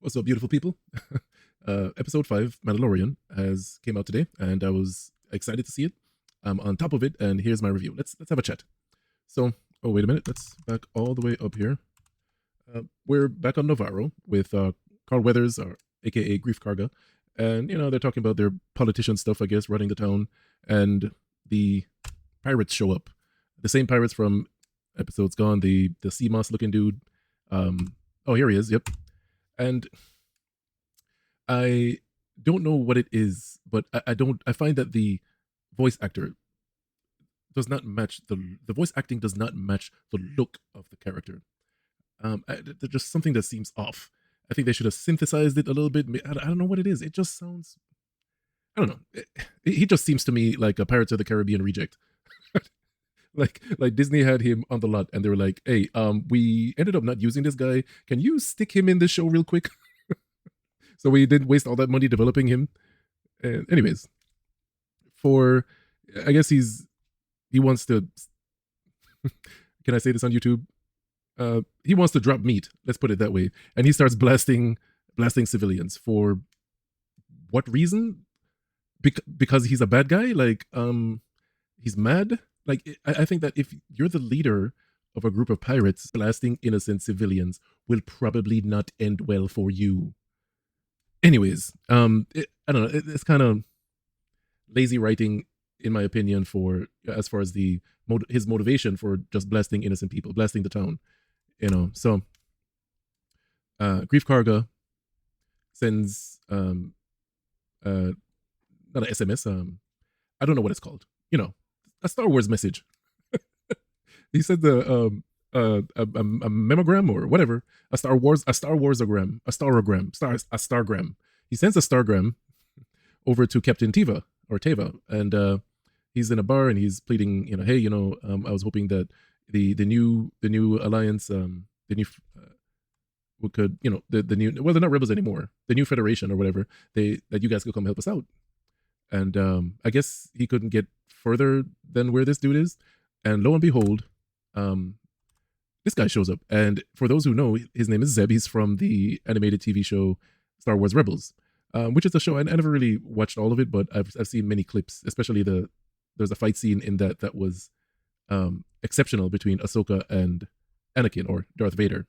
What's up, beautiful people? Episode 5, Mandalorian, has came out today, and I was excited to see it. I'm on top of it, and here's my review. Let's have a chat. So, oh wait a minute, let's back all the way up here. We're back on Navarro with Carl Weathers, or aka Greef Karga, and they're talking about their politician stuff, I guess, running the town, and the pirates show up. The same pirates from episodes gone. The sea moss looking dude. Oh, here he is. Yep. And I don't know what it is, but I don't. I find that the voice actor does not match the voice acting does not match the look of the character. There's just something that seems off. I think they should have synthesized it a little bit. I don't know what it is. It just sounds. I don't know. He just seems to me like a Pirates of the Caribbean reject. like Disney had him on the lot, and they were like, "Hey, we ended up not using this guy. Can you stick him in this show real quick?" So we didn't waste all that money developing him. And anyways, for I guess he wants to. Can I say this on YouTube? He wants to drop meat. Let's put it that way. And he starts blasting civilians for what reason? Because he's a bad guy. Like he's mad. Like I think that if you're the leader of a group of pirates, blasting innocent civilians will probably not end well for you. Anyways, I don't know. It's kind of lazy writing, in my opinion, for as far as his motivation for just blasting innocent people, blasting the town. So Greef Karga sends not an SMS. I don't know what it's called. A Star Wars message. He said a memogram or whatever, a Starwarogram. A stargram. He sends a stargram over to Captain Teva or Teva, and he's in a bar and he's pleading, hey, I was hoping that the new alliance, the new we could, the new, well, they're not rebels anymore, the new federation or whatever, that you guys could come help us out. And I guess he couldn't get further than where this dude is, and lo and behold, this guy shows up. And for those who know, his name is Zeb. He's from the animated TV show Star Wars Rebels, which is a show I never really watched all of it, but I've seen many clips, especially there's a fight scene in that was exceptional between Ahsoka and Anakin, or Darth Vader.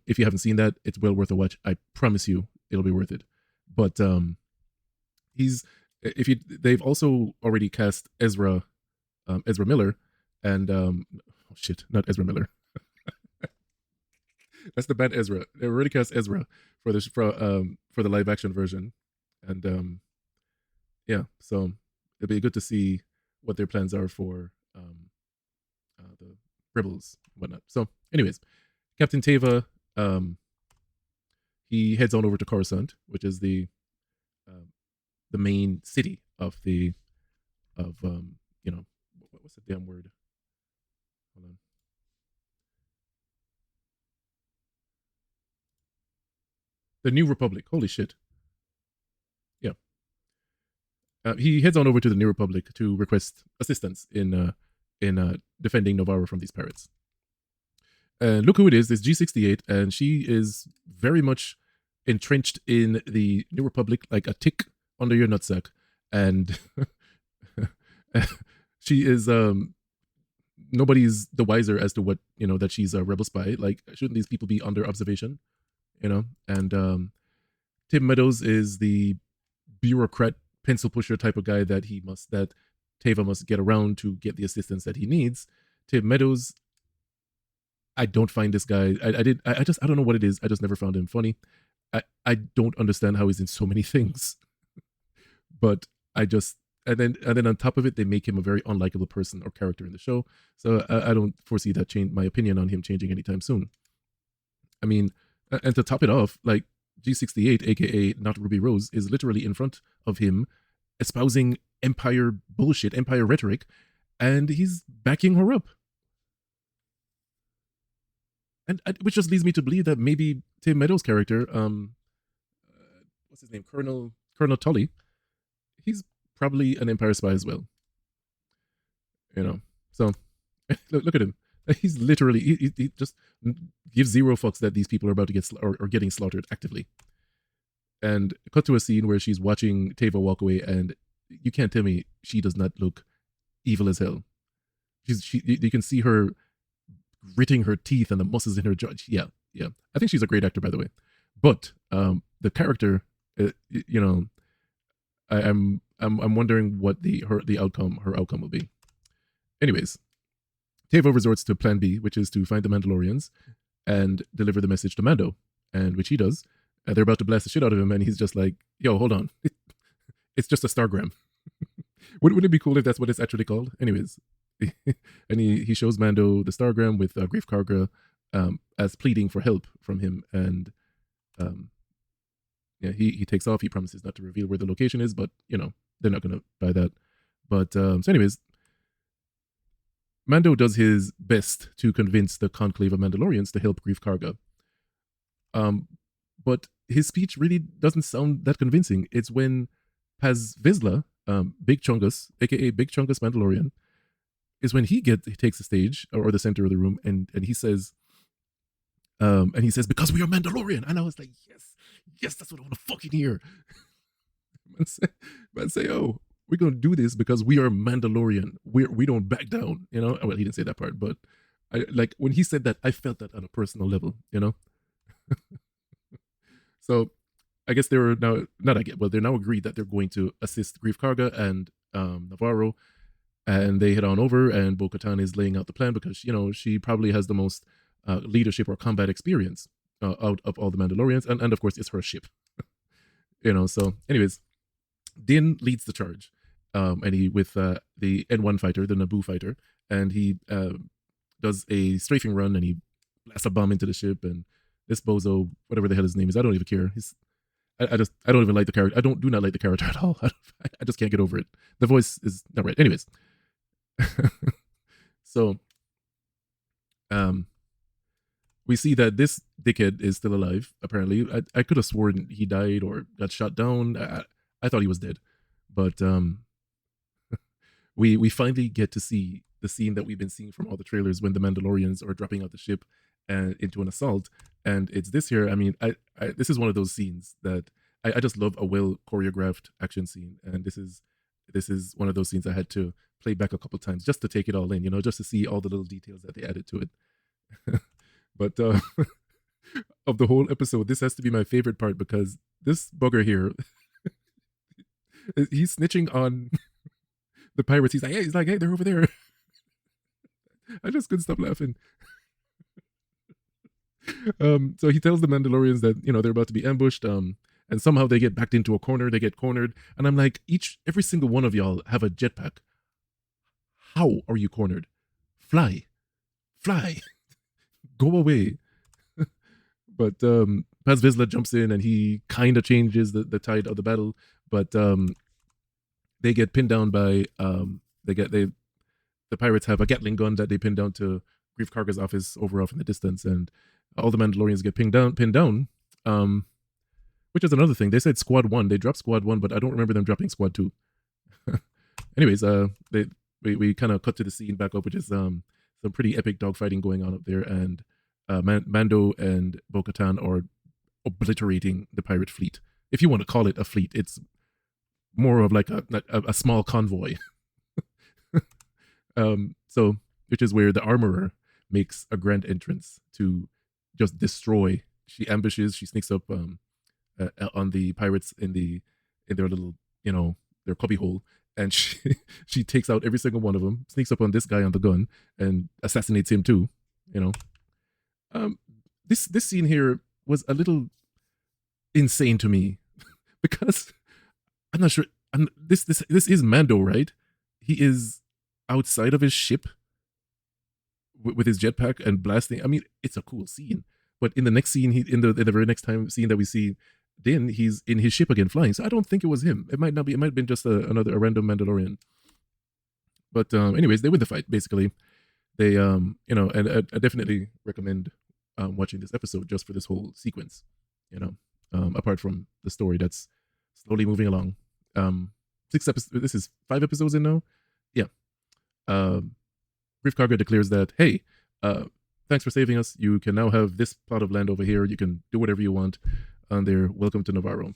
If you haven't seen that, it's well worth a watch. I promise you, it'll be worth it. But they've also already cast Ezra Miller, and oh shit, not Ezra Miller. That's the bad Ezra. They already cast Ezra for the live action version, and yeah, so it'll be good to see what their plans are for the rebels and whatnot. So, anyways, Captain Teva, he heads on over to Coruscant, which is the main city of what's the damn word? Hold on. The New Republic. Holy shit. Yeah. He heads on over to the New Republic to request assistance in defending Navarro from these pirates. And look who it is. It's G68, and she is very much entrenched in the New Republic, like a tick under your nutsack. And she is nobody's the wiser as to what, that she's a rebel spy. Like, shouldn't these people be under observation? And Tim Meadows is the bureaucrat pencil pusher type of guy that Teva must get around to get the assistance that he needs. Tim Meadows, I don't find this guy. I don't know what it is. I just never found him funny. I don't understand how he's in so many things. But and then on top of it, they make him a very unlikable person or character in the show. So I don't foresee that change. My opinion on him changing anytime soon. I mean, and to top it off, like G68, aka Not Ruby Rose, is literally in front of him, espousing Empire bullshit, Empire rhetoric, and he's backing her up. And which just leads me to believe that maybe Tim Meadows' character, what's his name, Colonel Tully, he's probably an Empire spy as well. So look at him. He's literally he just gives zero fucks that these people are about to get or getting slaughtered actively. And cut to a scene where she's watching Teva walk away, and you can't tell me she does not look evil as hell. You can see her gritting her teeth and the muscles in her jaw. Yeah, yeah. I think she's a great actor, by the way. But the character, you know, I'm wondering what her outcome will be. Anyways, Teva resorts to Plan B, which is to find the Mandalorians and deliver the message to Mando, and which he does. They're about to blast the shit out of him, and he's just like, "Yo, hold on, it's just a stargram." Wouldn't it be cool if that's what it's actually called? Anyways, and he shows Mando the stargram with Greef Karga as pleading for help from him, and yeah, he takes off. He promises not to reveal where the location is, but you know they're not gonna buy that. But so, anyways, Mando does his best to convince the conclave of Mandalorians to help Greef Karga. But his speech really doesn't sound that convincing. It's when Paz Vizsla, Big Chungus, aka Big Chungus Mandalorian, is when he takes the stage or the center of the room, and he says, because we are Mandalorian, and I was like, yes, that's what I want to fucking hear. man say, oh, we're gonna do this because we are Mandalorian. We don't back down, you know. Well, he didn't say that part, but I like when he said that, I felt that on a personal level, you know. So I guess they were now they're now agreed that they're going to assist Greef Karga and Navarro, and they head on over, and Bo-Katan is laying out the plan because you know she probably has the most leadership or combat experience out of all the Mandalorians, and of course it's her ship. You know, so anyways, Din leads the charge, and he with the N1 fighter, the Naboo fighter, and he does a strafing run, and he blasts a bomb into the ship, and this bozo, whatever the hell his name is, I don't even care. I don't even like the character. I do not like the character at all. I just can't get over it. The voice is not right. Anyways, so we see that this dickhead is still alive. Apparently, I could have sworn he died or got shot down. I thought he was dead, but we finally get to see the scene that we've been seeing from all the trailers when the Mandalorians are dropping out the ship and into an assault, and it's this here. I mean, I this is one of those scenes that I just love, a well choreographed action scene, and this is one of those scenes I had to play back a couple times just to take it all in, you know, just to see all the little details that they added to it. But of the whole episode, this has to be my favorite part because this bugger here, he's snitching on the pirates. He's like, hey, they're over there. I just couldn't stop laughing. So he tells the Mandalorians that you know they're about to be ambushed, and somehow they get backed into a corner. They get cornered, and I'm like, every single one of y'all have a jetpack. How are you cornered? Fly, go away. But Paz Vizsla jumps in, and he kind of changes the tide of the battle. But they get pinned down by the pirates have a Gatling gun that they pin down to Greef Karga's office over off in the distance, and all the Mandalorians get pinned down. Which is another thing. They said Squad 1. They dropped Squad 1, but I don't remember them dropping Squad 2. Anyways, we kind of cut to the scene back up, which is some pretty epic dogfighting going on up there, and Mando and Bo-Katan are obliterating the pirate fleet. If you want to call it a fleet, it's more of like a small convoy. So, which is where the armorer makes a grand entrance to just destroy. She ambushes. She sneaks up on the pirates in their little, you know, their cubby hole, and she takes out every single one of them. Sneaks up on this guy on the gun and assassinates him too. You know, this scene here was a little insane to me because I'm not sure. This is Mando, right? He is outside of his ship with his jetpack and blasting. I mean, it's a cool scene, but in the next scene, in the very next time scene that we see Din, he's in his ship again flying. So I don't think it was him. It might not be. It might have been just a random Mandalorian. But anyways, they win the fight. Basically, they you know, and I definitely recommend watching this episode just for this whole sequence. You know, apart from the story that's slowly moving along. 6 episodes. This is 5 episodes in now. Yeah. Greef Karga declares that, hey, thanks for saving us. You can now have this plot of land over here. You can do whatever you want. And they're welcome to Navarro.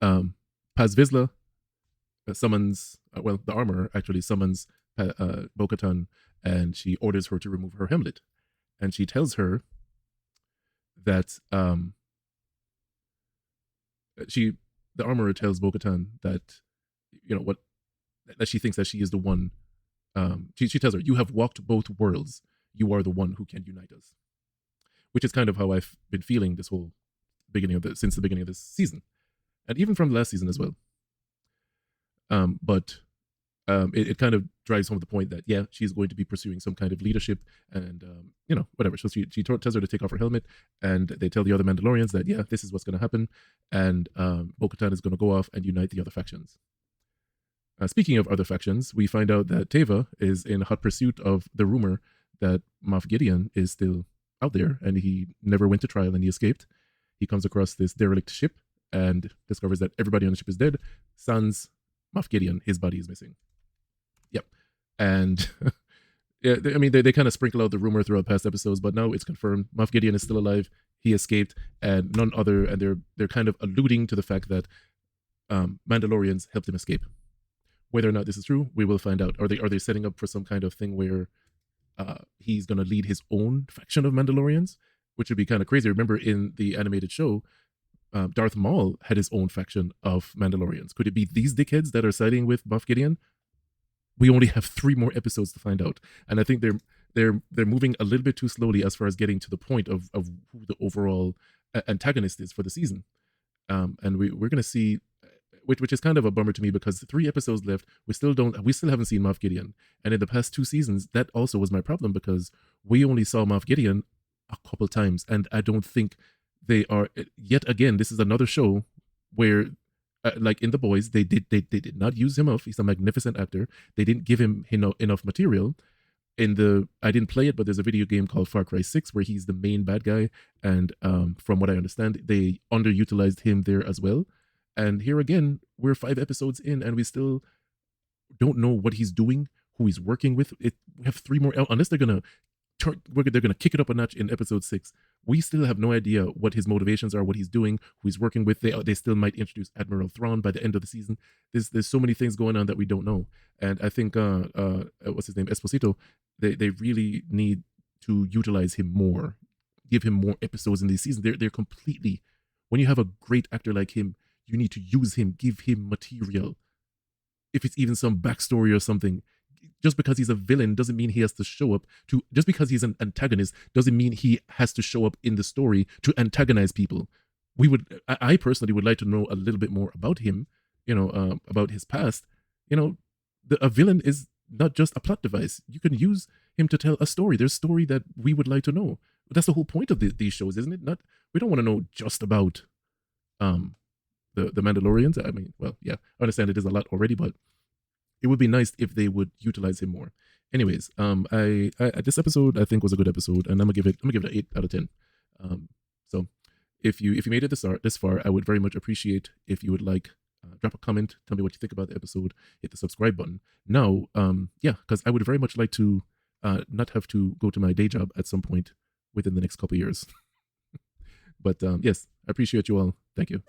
Paz Vizsla summons, well, the armor actually summons Bo-Katan, and she orders her to remove her helmet. And she tells her that the armorer tells Bo-Katan that, you know, what, that she thinks that she is the one. She tells her, "You have walked both worlds. You are the one who can unite us," which is kind of how I've been feeling this whole since the beginning of this season, and even from the last season as well. But it kind of drives home the point that, yeah, she's going to be pursuing some kind of leadership, and you know, whatever. So she tells her to take off her helmet, and they tell the other Mandalorians that, yeah, this is what's going to happen, and Bo-Katan is going to go off and unite the other factions. Speaking of other factions, we find out that Teva is in hot pursuit of the rumor that Moff Gideon is still out there, and he never went to trial and he escaped. He comes across this derelict ship and discovers that everybody on the ship is dead, sans Moff Gideon. His body is missing. Yep. And yeah, I mean, they kind of sprinkle out the rumor throughout past episodes, but now it's confirmed. Moff Gideon is still alive. He escaped, and none other, and they're kind of alluding to the fact that Mandalorians helped him escape. Whether or not this is true, we will find out. Are they setting up for some kind of thing where he's going to lead his own faction of Mandalorians, which would be kind of crazy. Remember, in the animated show, Darth Maul had his own faction of Mandalorians. Could it be these dickheads that are siding with Moff Gideon? We only have 3 more episodes to find out, and I think they're moving a little bit too slowly as far as getting to the point of who the overall antagonist is for the season. And we're going to see, which is kind of a bummer to me, because 3 episodes left. We still haven't seen Moff Gideon, and in the past 2 seasons, that also was my problem, because we only saw Moff Gideon a couple times, and I don't think they are. Yet again, this is another show where, like in The Boys, they did not use him off. He's a magnificent actor. They didn't give him enough material. I didn't play it, but there's a video game called Far Cry 6 where he's the main bad guy, and from what I understand, they underutilized him there as well. And here again, we're 5 episodes in, and we still don't know what he's doing, who he's working with. We have 3 more, unless they're gonna kick it up a notch in episode 6. We still have no idea what his motivations are, what he's doing, who he's working with. They still might introduce Admiral Thrawn by the end of the season. There's so many things going on that we don't know. And I think what's his name, Esposito, they really need to utilize him more, give him more episodes in these seasons. They're completely, when you have a great actor like him, you need to use him, give him material. If it's even some backstory or something. Just because he's a villain doesn't mean he has to show up to, just because he's an antagonist doesn't mean he has to show up in the story to antagonize people. I personally would like to know a little bit more about him, about his past. A villain is not just a plot device. You can use him to tell a story. There's a story that we would like to know. That's the whole point of these shows, isn't it? We don't want to know just about the Mandalorians. I mean, well, yeah, I understand it is a lot already, but it would be nice if they would utilize him more. Anyways, I this episode I think was a good episode, and I'm gonna give it an 8 out of 10. So if you made it this far, I would very much appreciate if you would drop a comment, tell me what you think about the episode, hit the subscribe button. Now, yeah, because I would very much like to not have to go to my day job at some point within the next couple of years. But yes, I appreciate you all. Thank you.